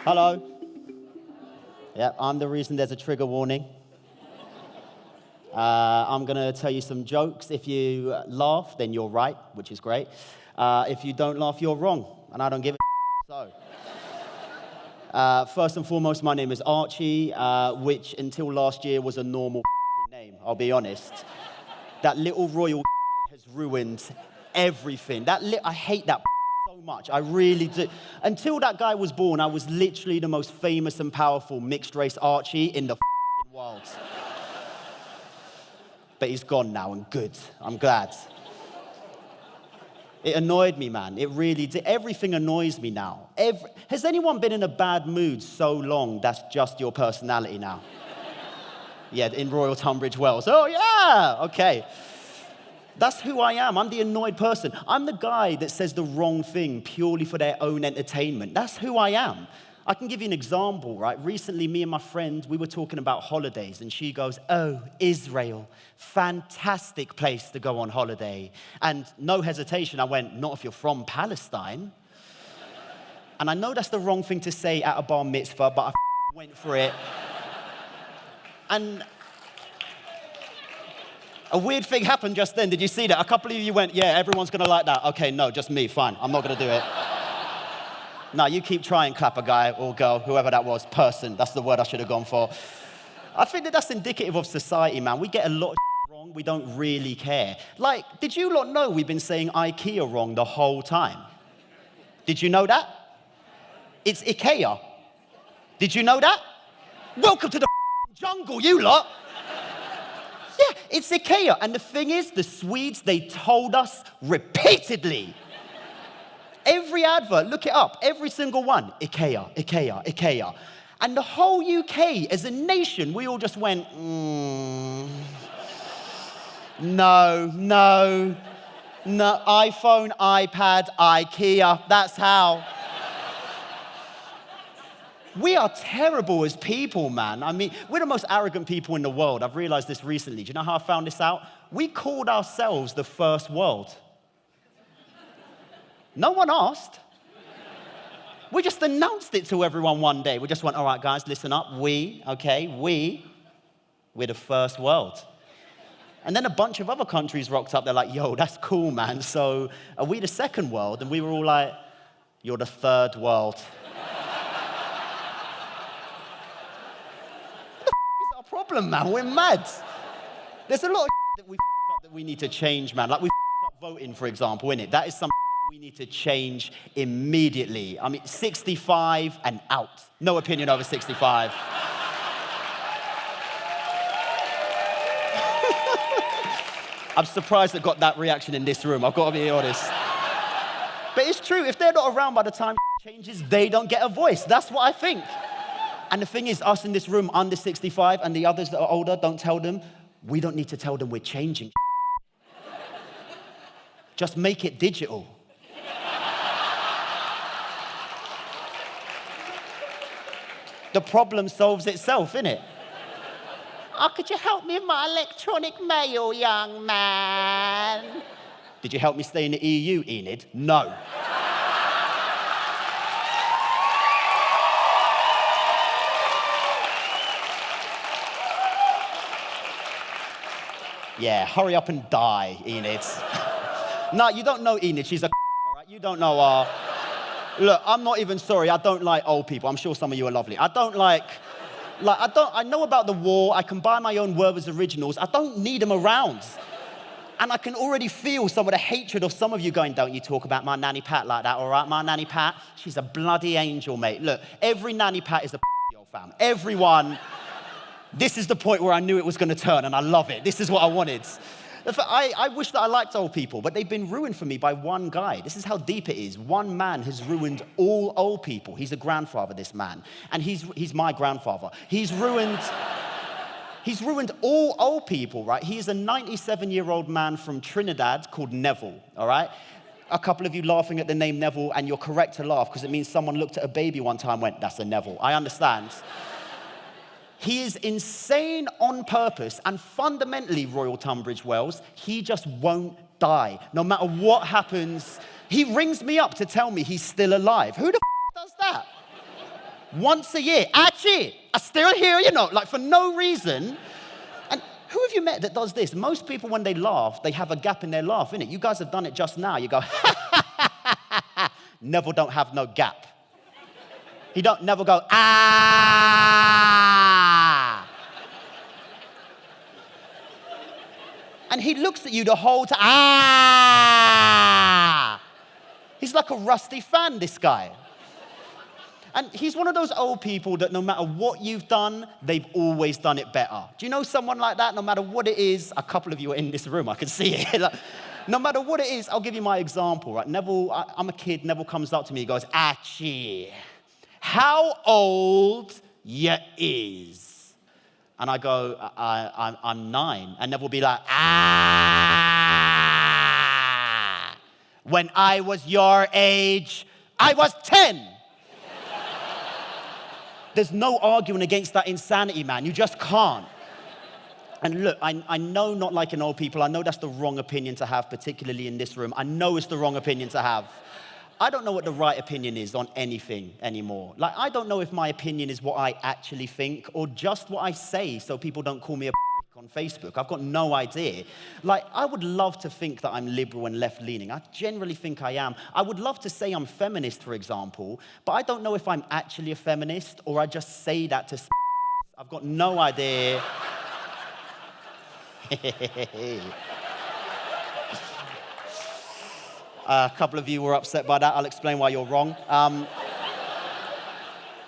Hello. Yep, I'm the reason there's a trigger warning. I'm going to tell you some jokes. If you laugh, then you're right, which is great. If you don't laugh, you're wrong, and I don't give a so. First and foremost, my name is Archie, which until last year was a normal name, I'll be honest. That little royal has ruined everything. I hate that so much, I really do. Until that guy was born, I was literally the most famous and powerful mixed race Archie in the world. But he's gone now, and good. I'm glad. It annoyed me, man. It really did. Everything annoys me now. Has anyone been in a bad mood so long that's just your personality now? Yeah, in Royal Tunbridge Wells. Oh, yeah, okay. That's who I am. I'm the annoyed person. I'm the guy that says the wrong thing purely for their own entertainment. That's who I am. I can give you an example, right? Recently, me and my friend, we were talking about holidays, and she goes, oh, Israel, fantastic place to go on holiday. And no hesitation, I went, not if you're from Palestine. And I know that's the wrong thing to say at a bar mitzvah, but I went for it. And a weird thing happened just then. Did you see that? A couple of you went, yeah, everyone's going to like that. Okay, no, just me, fine. I'm not going to do it. No, you keep trying, clapper guy or girl, whoever that was, person. That's the word I should have gone for. I think that's indicative of society, man. We get a lot of wrong. We don't really care. Like, did you lot know we've been saying IKEA wrong the whole time? Did you know that? It's IKEA. Did you know that? Welcome to the jungle, you lot. Yeah, it's IKEA. And the thing is, the Swedes, they told us repeatedly. Every advert, look it up, every single one, IKEA, IKEA, IKEA. And the whole UK, as a nation, we all just went, no, iPhone, iPad, IKEA, that's how. We are terrible as people, man. I mean, we're the most arrogant people in the world. I've realized this recently. Do you know how I found this out? We called ourselves the first world. No one asked. We just announced it to everyone one day. We just went, all right, guys, listen up. We're the first world. And then a bunch of other countries rocked up. They're like, yo, that's cool, man. So are we the second world? And we were all like, you're the third world. What the is our problem, man? We're mad. There's a lot of that we up that we need to change, man. Like we up voting, for example, innit? That is something we need to change immediately. I mean, 65 and out. No opinion over 65. I'm surprised it got that reaction in this room, I've got to be honest. But it's true, if they're not around by the time changes, they don't get a voice. That's what I think. And the thing is, us in this room under 65 and the others that are older, don't tell them, we don't need to tell them we're changing. Just make it digital. The problem solves itself, innit? Oh, could you help me with my electronic mail, young man? Did you help me stay in the EU, Enid? No. Yeah, hurry up and die, Enid. No, you don't know Enid. She's a all right? You don't know her. Look, I'm not even sorry. I don't like old people. I'm sure some of you are lovely. I know about the war. I can buy my own Werther's Originals. I don't need them around. And I can already feel some of the hatred of some of you going, don't you talk about my nanny Pat like that, all right? My nanny Pat, she's a bloody angel, mate. Look, every nanny Pat is a old fam. Everyone. This is the point where I knew it was going to turn, and I love it. This is what I wanted. I wish that I liked old people, but they've been ruined for me by one guy. This is how deep it is. One man has ruined all old people. He's a grandfather, this man. And he's my grandfather. He's ruined all old people, right? He is a 97-year-old man from Trinidad called Neville, all right? A couple of you laughing at the name Neville, and you're correct to laugh because it means someone looked at a baby one time and went, that's a Neville. I understand. He is insane on purpose, and fundamentally, Royal Tunbridge Wells, he just won't die. No matter what happens, he rings me up to tell me he's still alive. Who the f*** does that? Once a year. Archie, I still hear, like for no reason. And who have you met that does this? Most people, when they laugh, they have a gap in their laugh, innit? You guys have done it just now. You go, Neville don't have no gap. He don't never go, ah. And he looks at you the whole time, ah. He's like a rusty fan, this guy. And he's one of those old people that no matter what you've done, they've always done it better. Do you know someone like that? No matter what it is, a couple of you are in this room, I can see it. Like, no matter what it is, I'll give you my example, right? Neville, I'm a kid, Neville comes up to me, he goes, Archie, how old you is? And I go, I'm 9. And Neville will be like, ah. When I was your age, I was 10. There's no arguing against that insanity, man. You just can't. And look, I know not like an old people. I know that's the wrong opinion to have, particularly in this room. I know it's the wrong opinion to have. I don't know what the right opinion is on anything anymore. Like, I don't know if my opinion is what I actually think or just what I say so people don't call me a on Facebook. I've got no idea. Like, I would love to think that I'm liberal and left-leaning. I generally think I am. I would love to say I'm feminist, for example, but I don't know if I'm actually a feminist or I just say that to I've got no idea. A couple of you were upset by that. I'll explain why you're wrong.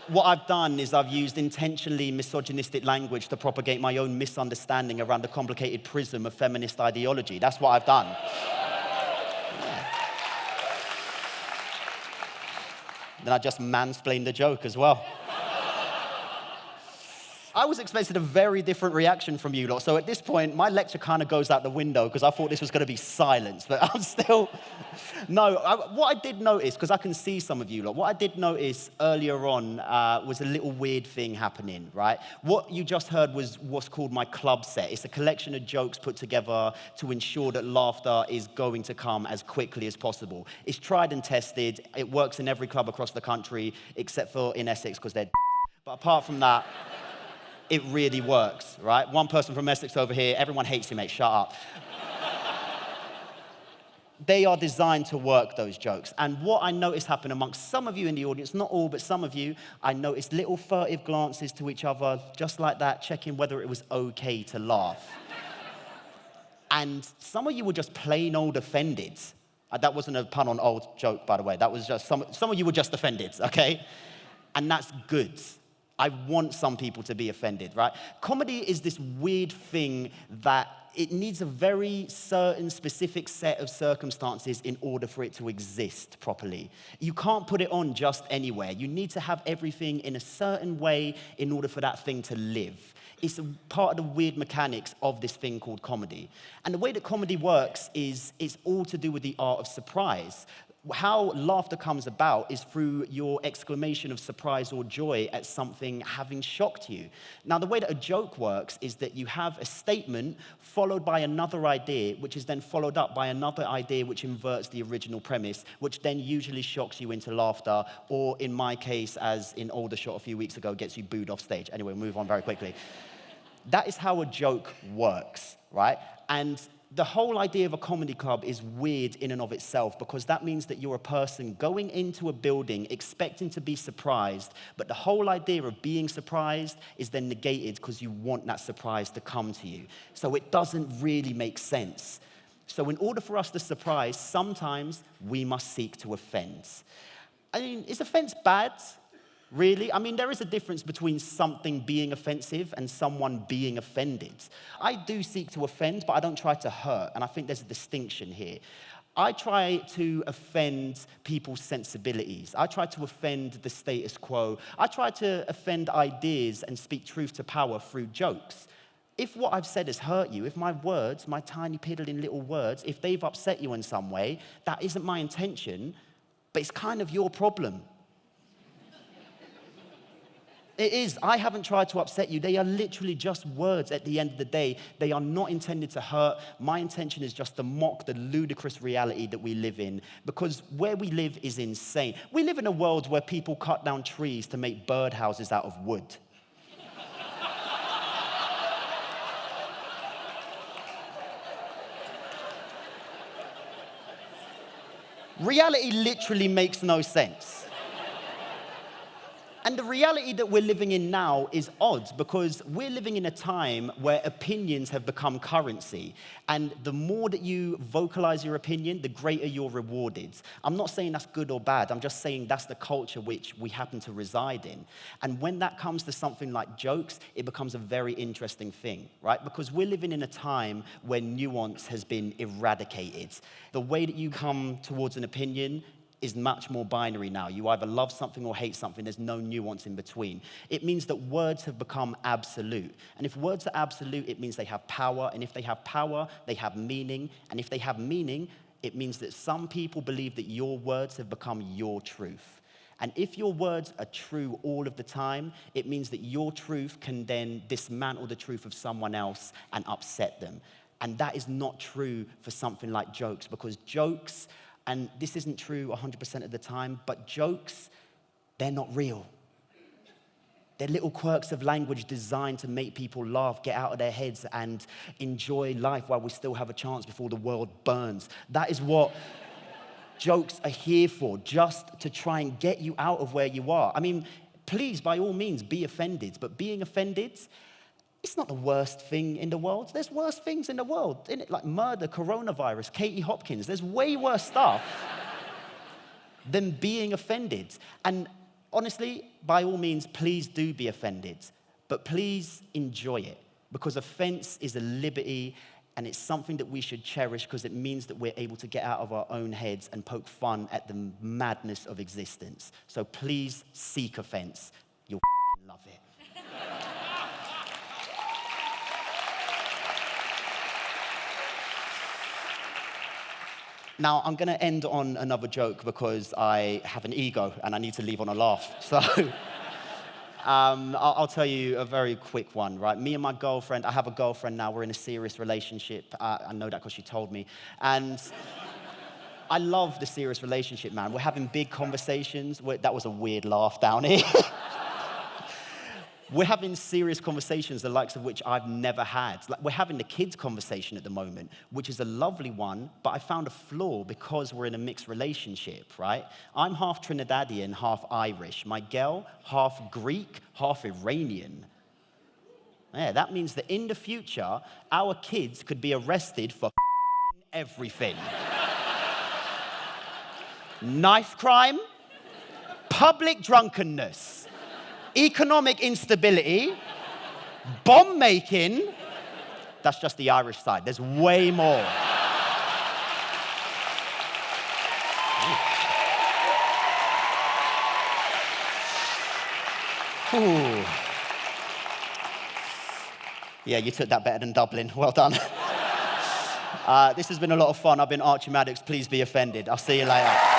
What I've done is I've used intentionally misogynistic language to propagate my own misunderstanding around the complicated prism of feminist ideology. That's what I've done. Yeah. Then I just mansplained the joke as well. I was expecting a very different reaction from you lot. So at this point, my lecture kind of goes out the window because I thought this was going to be silence. But I'm still... No, what I did notice, because I can see some of you lot, what I did notice earlier on was a little weird thing happening, right? What you just heard was what's called my club set. It's a collection of jokes put together to ensure that laughter is going to come as quickly as possible. It's tried and tested. It works in every club across the country, except for in Essex, because they're But apart from that... it really works, right? One person from Essex over here, everyone hates you, mate, shut up. They are designed to work, those jokes. And what I noticed happen amongst some of you in the audience, not all, but some of you, I noticed little furtive glances to each other, just like that, checking whether it was okay to laugh. And some of you were just plain old offended. That wasn't a pun on old joke, by the way. That was just, some of you were just offended, okay? And that's good. I want some people to be offended, right? Comedy is this weird thing that it needs a very certain specific set of circumstances in order for it to exist properly. You can't put it on just anywhere. You need to have everything in a certain way in order for that thing to live. It's a part of the weird mechanics of this thing called comedy. And the way that comedy works is it's all to do with the art of surprise. How laughter comes about is through your exclamation of surprise or joy at something having shocked you. Now, the way that a joke works is that you have a statement followed by another idea, which is then followed up by another idea which inverts the original premise, which then usually shocks you into laughter, or in my case, as in Aldershot a few weeks ago, gets you booed off stage. Anyway, we'll move on very quickly. That is how a joke works, right? And the whole idea of a comedy club is weird in and of itself because that means that you're a person going into a building expecting to be surprised, but the whole idea of being surprised is then negated because you want that surprise to come to you. So it doesn't really make sense. So in order for us to surprise, sometimes we must seek to offend. I mean, is offense bad? Really? I mean, there is a difference between something being offensive and someone being offended. I do seek to offend, but I don't try to hurt, and I think there's a distinction here. I try to offend people's sensibilities. I try to offend the status quo. I try to offend ideas and speak truth to power through jokes. If what I've said has hurt you, if my words, my tiny piddling little words, if they've upset you in some way, that isn't my intention, but it's kind of your problem. It is. I haven't tried to upset you. They are literally just words at the end of the day. They are not intended to hurt. My intention is just to mock the ludicrous reality that we live in, because where we live is insane. We live in a world where people cut down trees to make birdhouses out of wood. Reality literally makes no sense. And the reality that we're living in now is odd, because we're living in a time where opinions have become currency. And the more that you vocalize your opinion, the greater you're rewarded. I'm not saying that's good or bad. I'm just saying that's the culture which we happen to reside in. And when that comes to something like jokes, it becomes a very interesting thing, right? Because we're living in a time where nuance has been eradicated. The way that you come towards an opinion is much more binary now. You either love something or hate something. There's no nuance in between. It means that words have become absolute. And if words are absolute, it means they have power. And if they have power, they have meaning. And if they have meaning, it means that some people believe that your words have become your truth. And if your words are true all of the time, it means that your truth can then dismantle the truth of someone else and upset them. And that is not true for something like jokes, because jokes, and this isn't true 100% of the time, but jokes, they're not real. They're little quirks of language designed to make people laugh, get out of their heads, and enjoy life while we still have a chance before the world burns. That is what jokes are here for, just to try and get you out of where you are. I mean, please, by all means, be offended, but being offended, it's not the worst thing in the world. There's worse things in the world, isn't it? Like murder, coronavirus, Katie Hopkins. There's way worse stuff than being offended. And honestly, by all means, please do be offended. But please enjoy it, because offense is a liberty, and it's something that we should cherish, because it means that we're able to get out of our own heads and poke fun at the madness of existence. So please seek offense. You'll love it. Now, I'm going to end on another joke because I have an ego and I need to leave on a laugh. So I'll tell you a very quick one, right? Me and my girlfriend, I have a girlfriend now. We're in a serious relationship. I know that because she told me. And I love the serious relationship, man. We're having big conversations. That was a weird laugh down here. We're having serious conversations, the likes of which I've never had. Like, we're having the kids' conversation at the moment, which is a lovely one, but I found a flaw because we're in a mixed relationship, right? I'm half Trinidadian, half Irish. My girl, half Greek, half Iranian. Yeah, that means that in the future, our kids could be arrested for everything. Knife crime, public drunkenness, economic instability, bomb making. That's just the Irish side. There's way more. Ooh. Yeah, you took that better than Dublin. Well done. This has been a lot of fun. I've been Archie Maddocks. Please be offended. I'll see you later.